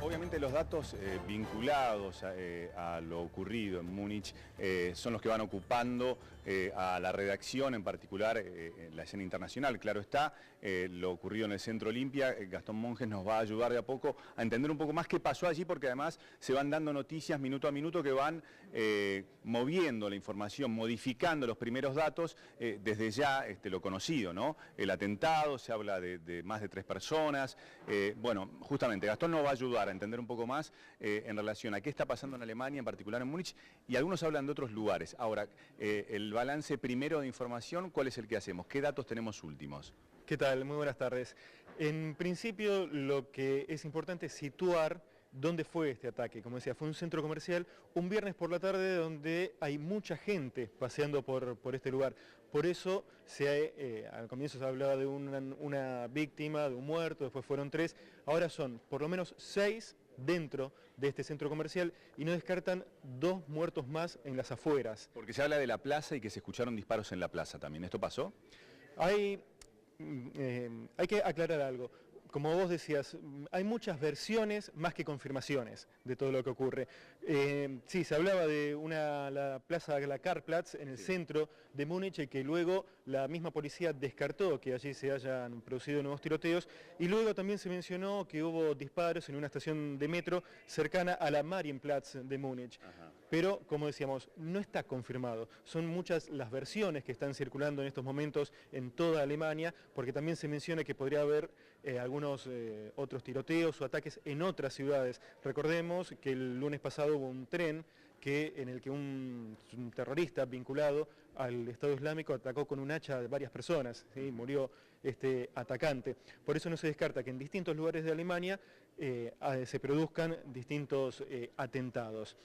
Obviamente los datos vinculados a lo ocurrido en Múnich son los que van ocupando a la redacción, en particular en la escena internacional. Claro está, lo ocurrido en el Centro Olimpia, Gastón Monges nos va a ayudar de a poco a entender un poco más qué pasó allí, porque además se van dando noticias minuto a minuto que van moviendo la información, modificando los primeros datos desde ya lo conocido, ¿no? El atentado, se habla de más de 3 personas. Bueno, justamente Gastón nos va a ayudar a entender un poco más en relación a qué está pasando en Alemania, en particular en Múnich, y algunos hablan de otros lugares. Ahora, el balance primero de información, ¿cuál es el que hacemos? ¿Qué datos tenemos últimos? ¿Qué tal? Muy buenas tardes. En principio, lo que es importante es situar dónde fue este ataque. Como decía, fue un centro comercial, un viernes por la tarde donde hay mucha gente paseando por este lugar. Por eso, al comienzo se hablaba de una víctima, de un muerto, después fueron 3, ahora son por lo menos 6 dentro de este centro comercial y no descartan 2 muertos más en las afueras. Porque se habla de la plaza y que se escucharon disparos en la plaza también. ¿Esto pasó? Hay que aclarar algo. Como vos decías, hay muchas versiones más que confirmaciones de todo lo que ocurre. Sí, se hablaba de la plaza, la Karlsplatz, en el centro de Múnich, y que luego la misma policía descartó que allí se hayan producido nuevos tiroteos, y luego también se mencionó que hubo disparos en una estación de metro cercana a la Marienplatz de Múnich. Ajá. Pero, como decíamos, no está confirmado. Son muchas las versiones que están circulando en estos momentos en toda Alemania, porque también se menciona que podría haber algunos otros tiroteos o ataques en otras ciudades. Recordemos que el lunes pasado hubo un tren en el que un terrorista vinculado al Estado Islámico atacó con un hacha a varias personas, ¿sí? Murió este atacante. Por eso no se descarta que en distintos lugares de Alemania se produzcan distintos atentados.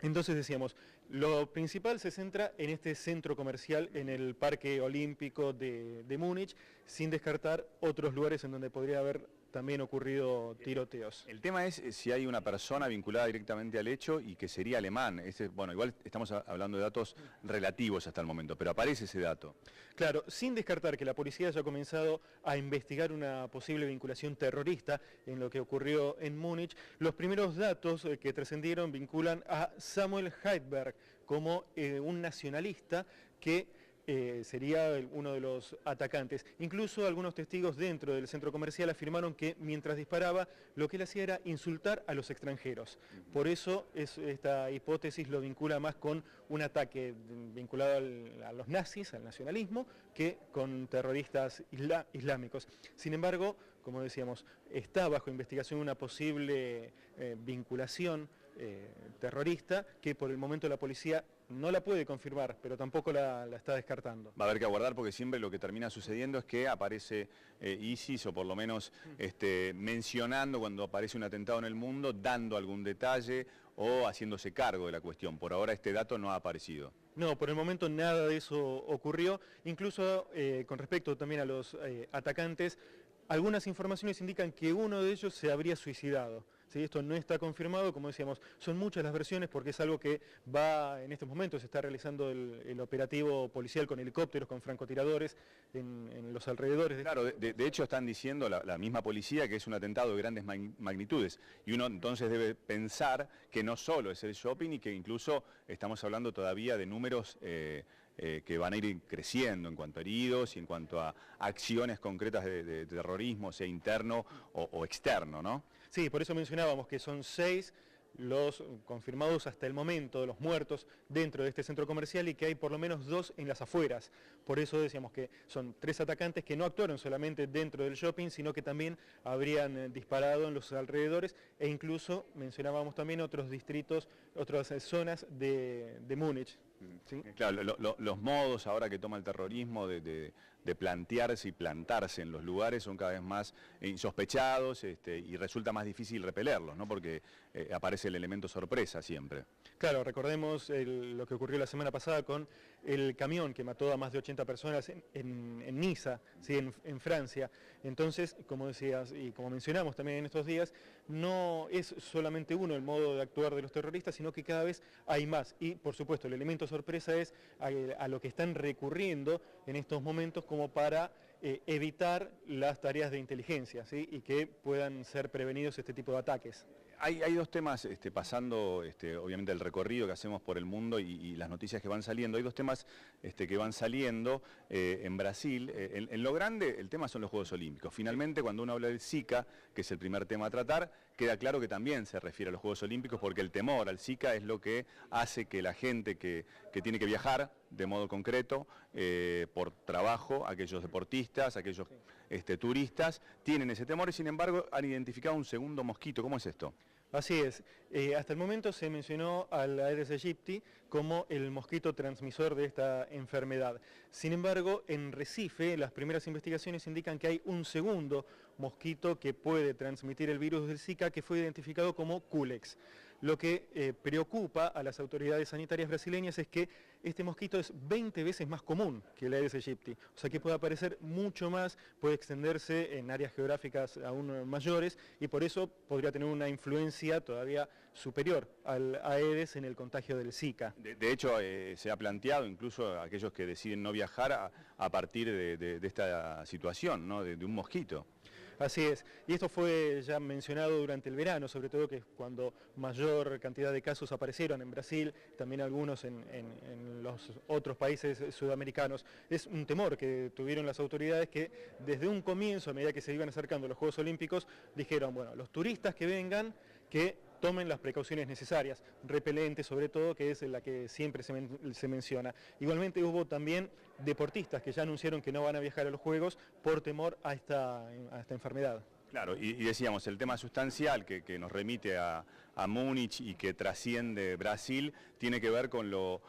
Entonces decíamos, lo principal se centra en este centro comercial, en el Parque Olímpico de Múnich, sin descartar otros lugares en donde podría haber también ocurrido tiroteos. El tema es si hay una persona vinculada directamente al hecho y que sería alemán. Bueno, igual estamos hablando de datos relativos hasta el momento, pero aparece ese dato. Claro, sin descartar que la policía haya comenzado a investigar una posible vinculación terrorista en lo que ocurrió en Múnich, los primeros datos que trascendieron vinculan a Samuel Heidberg como un nacionalista que sería uno de los atacantes. Incluso algunos testigos dentro del centro comercial afirmaron que mientras disparaba lo que él hacía era insultar a los extranjeros. Por eso esta hipótesis lo vincula más con un ataque vinculado a los nazis, al nacionalismo, que con terroristas islámicos. Sin embargo, como decíamos, está bajo investigación una posible vinculación terrorista que por el momento la policía no la puede confirmar, pero tampoco la está descartando. Va a haber que aguardar porque siempre lo que termina sucediendo es que aparece ISIS, o por lo menos mencionando cuando aparece un atentado en el mundo, dando algún detalle o haciéndose cargo de la cuestión. Por ahora este dato no ha aparecido. No, por el momento nada de eso ocurrió. Incluso con respecto también a los atacantes, algunas informaciones indican que uno de ellos se habría suicidado. ¿Sí? Esto no está confirmado, como decíamos, son muchas las versiones porque es algo que en estos momentos se está realizando el operativo policial con helicópteros, con francotiradores en los alrededores. Claro, de hecho están diciendo la misma policía que es un atentado de grandes magnitudes y uno entonces debe pensar que no solo es el shopping y que incluso estamos hablando todavía de números que van a ir creciendo en cuanto a heridos y en cuanto a acciones concretas de terrorismo, sea interno o externo, ¿no? Sí, por eso mencionábamos que son 6 los confirmados hasta el momento de los muertos dentro de este centro comercial y que hay por lo menos 2 en las afueras. Por eso decíamos que son 3 atacantes que no actuaron solamente dentro del shopping, sino que también habrían disparado en los alrededores e incluso mencionábamos también otros distritos, otras zonas de Múnich. ¿Sí? Claro, los modos ahora que toma el terrorismo de plantearse y plantarse en los lugares son cada vez más insospechados y resulta más difícil repelerlos, ¿no? Porque aparece el elemento sorpresa siempre. Claro, recordemos lo que ocurrió la semana pasada con el camión que mató a más de 80 personas en Niza, ¿sí? en Francia. Entonces, como decías y como mencionamos también en estos días, no es solamente uno el modo de actuar de los terroristas, sino que cada vez hay más. Y, por supuesto, el elemento sorpresa es a lo que están recurriendo en estos momentos como para evitar las tareas de inteligencia, ¿sí? Y que puedan ser prevenidos este tipo de ataques. Hay dos temas, pasando obviamente el recorrido que hacemos por el mundo y las noticias que van saliendo. Hay dos temas que van saliendo en Brasil. En lo grande, el tema son los Juegos Olímpicos. Finalmente, cuando uno habla del Zika, que es el primer tema a tratar, queda claro que también se refiere a los Juegos Olímpicos, porque el temor al Zika es lo que hace que la gente que tiene que viajar de modo concreto, por trabajo, aquellos deportistas, aquellos turistas, tienen ese temor y sin embargo han identificado un segundo mosquito. ¿Cómo es esto? Así es. Hasta el momento se mencionó al Aedes aegypti como el mosquito transmisor de esta enfermedad. Sin embargo, en Recife las primeras investigaciones indican que hay un segundo mosquito que puede transmitir el virus del Zika, que fue identificado como Culex. Lo que preocupa a las autoridades sanitarias brasileñas es que este mosquito es 20 veces más común que el Aedes aegypti, o sea que puede aparecer mucho más, puede extenderse en áreas geográficas aún mayores y por eso podría tener una influencia todavía superior al Aedes en el contagio del Zika. De hecho, se ha planteado incluso a aquellos que deciden no viajar a partir de esta situación, ¿no? de un mosquito. Así es, y esto fue ya mencionado durante el verano, sobre todo que es cuando mayor cantidad de casos aparecieron en Brasil, también algunos en los otros países sudamericanos. Es un temor que tuvieron las autoridades que desde un comienzo, a medida que se iban acercando los Juegos Olímpicos, dijeron, bueno, los turistas que vengan, que tomen las precauciones necesarias, repelentes sobre todo, que es la que siempre se menciona. Igualmente hubo también deportistas que ya anunciaron que no van a viajar a los Juegos por temor a esta enfermedad. Claro, y decíamos, el tema sustancial que nos remite a Múnich y que trasciende Brasil, tiene que ver con lo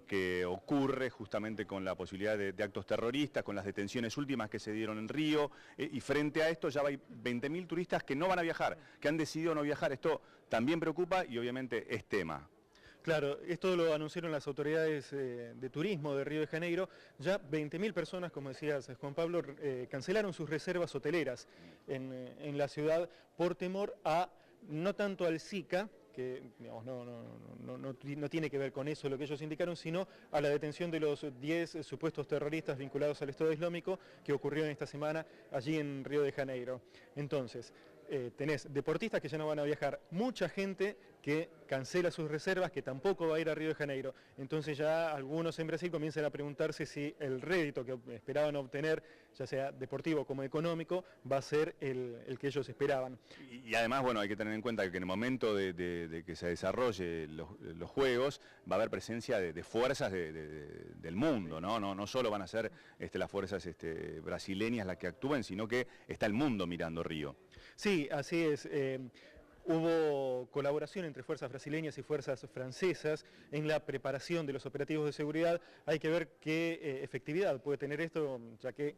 que ocurre justamente con la posibilidad de actos terroristas, con las detenciones últimas que se dieron en Río, y frente a esto ya hay 20.000 turistas que no van a viajar, que han decidido no viajar. Esto también preocupa y obviamente es tema. Claro, esto lo anunciaron las autoridades de turismo de Río de Janeiro. Ya 20.000 personas, como decías Juan Pablo, cancelaron sus reservas hoteleras en la ciudad por temor a, no tanto al Zika, que digamos, no tiene que ver con eso lo que ellos indicaron, sino a la detención de los 10 supuestos terroristas vinculados al Estado Islámico que ocurrió en esta semana allí en Río de Janeiro. Entonces, tenés deportistas que ya no van a viajar, mucha gente que cancela sus reservas, que tampoco va a ir a Río de Janeiro. Entonces ya algunos en Brasil comienzan a preguntarse si el rédito que esperaban obtener, ya sea deportivo como económico, va a ser el que ellos esperaban. Y además, bueno, hay que tener en cuenta que en el momento de que se desarrolle los Juegos, va a haber presencia de fuerzas del mundo, ¿no? No solo van a ser las fuerzas brasileñas las que actúen, sino que está el mundo mirando Río. Sí, así es. Hubo colaboración entre fuerzas brasileñas y fuerzas francesas en la preparación de los operativos de seguridad. Hay que ver qué efectividad puede tener esto, ya que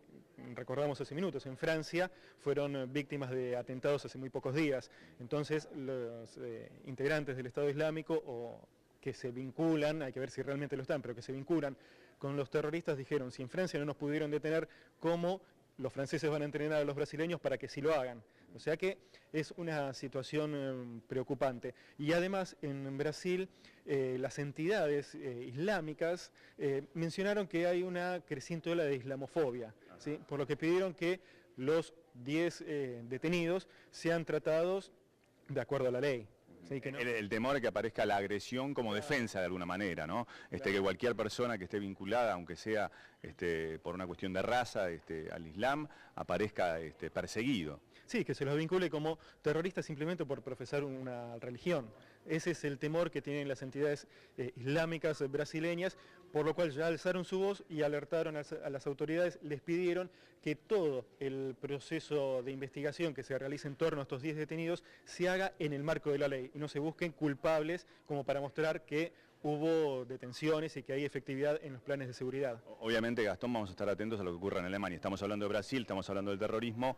recordamos hace minutos, en Francia fueron víctimas de atentados hace muy pocos días. Entonces los integrantes del Estado Islámico o que se vinculan, hay que ver si realmente lo están, pero que se vinculan con los terroristas dijeron, si en Francia no nos pudieron detener, ¿cómo los franceses van a entrenar a los brasileños para que sí lo hagan? O sea que es una situación preocupante. Y además en Brasil las entidades islámicas mencionaron que hay una creciente ola de islamofobia, ¿sí? Por lo que pidieron que los 10 detenidos sean tratados de acuerdo a la ley. Sí, que no. El temor es que aparezca la agresión como defensa de alguna manera, ¿no? Que cualquier persona que esté vinculada, aunque sea por una cuestión de raza al Islam, aparezca perseguido. Sí, que se los vincule como terroristas simplemente por profesar una religión. Ese es el temor que tienen las entidades islámicas brasileñas, por lo cual ya alzaron su voz y alertaron a las autoridades, les pidieron que todo el proceso de investigación que se realice en torno a estos 10 detenidos se haga en el marco de la ley y no se busquen culpables como para mostrar que hubo detenciones y que hay efectividad en los planes de seguridad. Obviamente, Gastón, vamos a estar atentos a lo que ocurra en Alemania. Estamos hablando de Brasil, estamos hablando del terrorismo,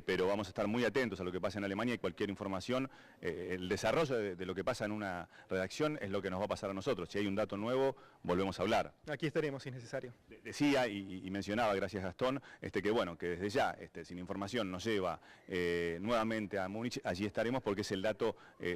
pero vamos a estar muy atentos a lo que pasa en Alemania y cualquier información. El desarrollo de lo que pasa en una redacción es lo que nos va a pasar a nosotros. Si hay un dato nuevo, volvemos a hablar. Aquí estaremos si es necesario. Decía y mencionaba, gracias Gastón, que bueno, que desde ya, sin información nos lleva nuevamente a Múnich, allí estaremos porque es el dato